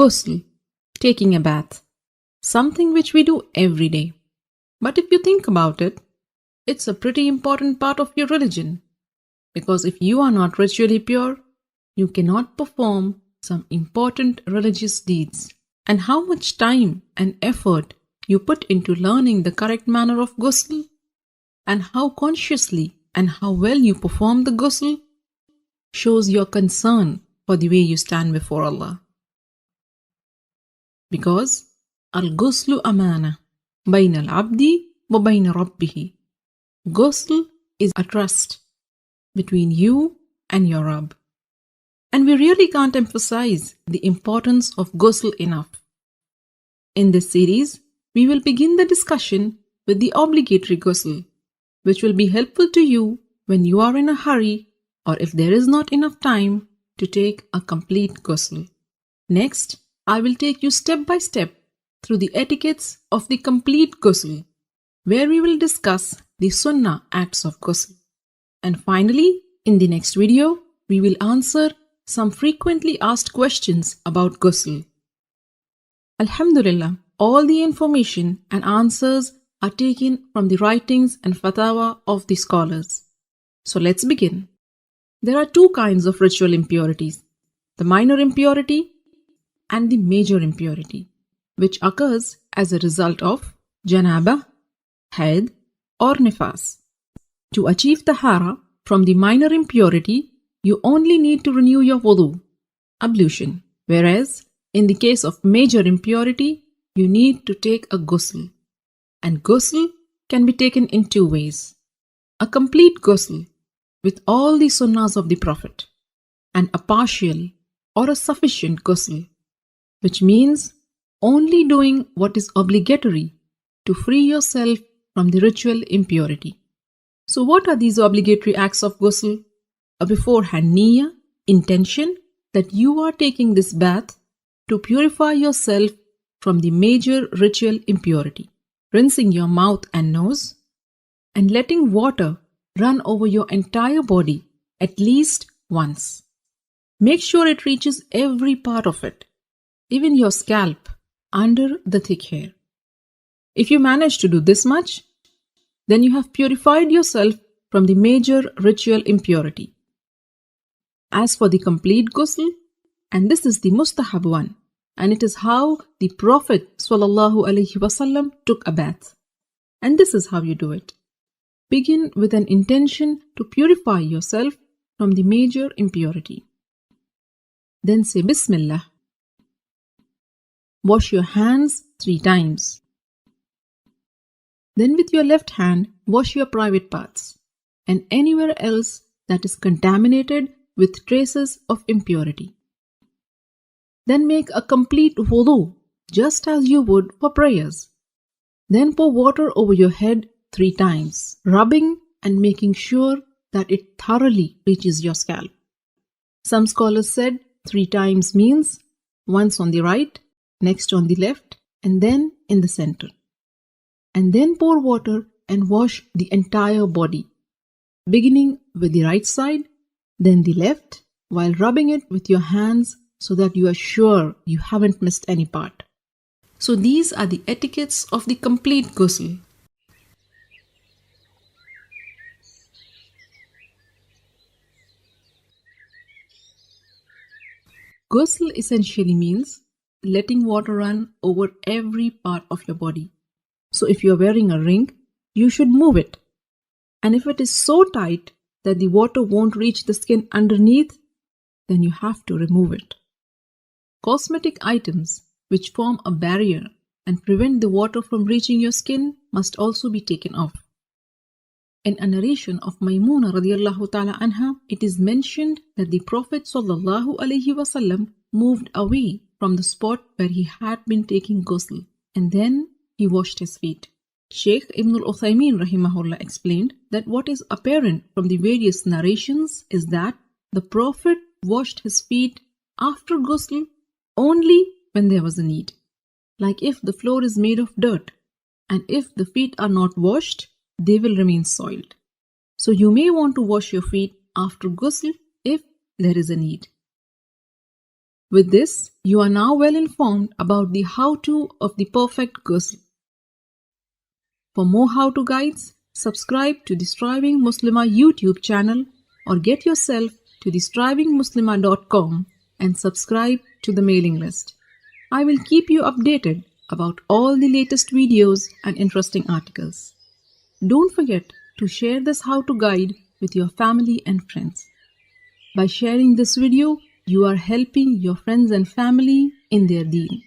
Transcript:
Ghusl, taking a bath, something which we do every day. But if you think about it, it's a pretty important part of your religion. Because if you are not ritually pure, you cannot perform some important religious deeds. And how much time and effort you put into learning the correct manner of ghusl, and how consciously and how well you perform the ghusl, shows your concern for the way you stand before Allah. Because al-ghuslu amana bayna al-abdi wa bayna rabbihi. Ghusl is a trust between you and your Rabb. And we really can't emphasize the importance of ghusl enough. In this series, we will begin the discussion with the obligatory ghusl, which will be helpful to you when you are in a hurry or if there is not enough time to take a complete ghusl. Next, I will take you step by step through the etiquettes of the complete ghusl, where we will discuss the sunnah acts of ghusl. And finally, in the next video, we will answer some frequently asked questions about ghusl. Alhamdulillah, all the information and answers are taken from the writings and fatwa of the scholars. So let's begin. There are two kinds of ritual impurities, the minor impurity and the major impurity, which occurs as a result of janabah, haid or nifas. To achieve tahara from the minor impurity, you only need to renew your wudu, ablution, whereas in the case of major impurity, you need to take a ghusl. And ghusl can be taken in two ways. A complete ghusl with all the sunnahs of the Prophet, and a partial or a sufficient ghusl, which means only doing what is obligatory to free yourself from the ritual impurity. So what are these obligatory acts of ghusl? A beforehand niyyah, intention that you are taking this bath to purify yourself from the major ritual impurity. Rinsing your mouth and nose and letting water run over your entire body at least once. Make sure it reaches every part of it, even your scalp under the thick hair. If you manage to do this much, then you have purified yourself from the major ritual impurity. As for the complete ghusl, and this is the mustahab one, and it is how the Prophet ﷺ took a bath. And this is how you do it. Begin with an intention to purify yourself from the major impurity. Then say Bismillah. Wash your hands 3 times. Then with your left hand, wash your private parts and anywhere else that is contaminated with traces of impurity. Then make a complete wudu, just as you would for prayers. Then pour water over your head 3 times, rubbing and making sure that it thoroughly reaches your scalp. Some scholars said 3 times means once on the right, next on the left, and then in the center. And then pour water and wash the entire body, beginning with the right side, then the left, while rubbing it with your hands so that you are sure you haven't missed any part. So these are the etiquettes of the complete ghusl. Ghusl essentially means letting water run over every part of your body. So if you are wearing a ring, you should move it. And if it is so tight that the water won't reach the skin underneath, then you have to remove it. Cosmetic items which form a barrier and prevent the water from reaching your skin must also be taken off. In a narration of Maymuna radiallahu ta'ala anha, it is mentioned that the Prophet sallallahu alaihi wasallam moved away from the spot where he had been taking ghusl, and then he washed his feet. Shaykh Ibn al-Uthaymeen rahimahullah explained that what is apparent from the various narrations is that the Prophet washed his feet after ghusl only when there was a need. Like if the floor is made of dirt, and if the feet are not washed, they will remain soiled. So you may want to wash your feet after ghusl if there is a need. With this, you are now well informed about the how-to of the perfect ghusl. For more how-to guides, subscribe to the Striving Muslimah YouTube channel or get yourself to the strivingmuslimah.com and subscribe to the mailing list. I will keep you updated about all the latest videos and interesting articles. Don't forget to share this how-to guide with your family and friends. By sharing this video, you are helping your friends and family in their deen.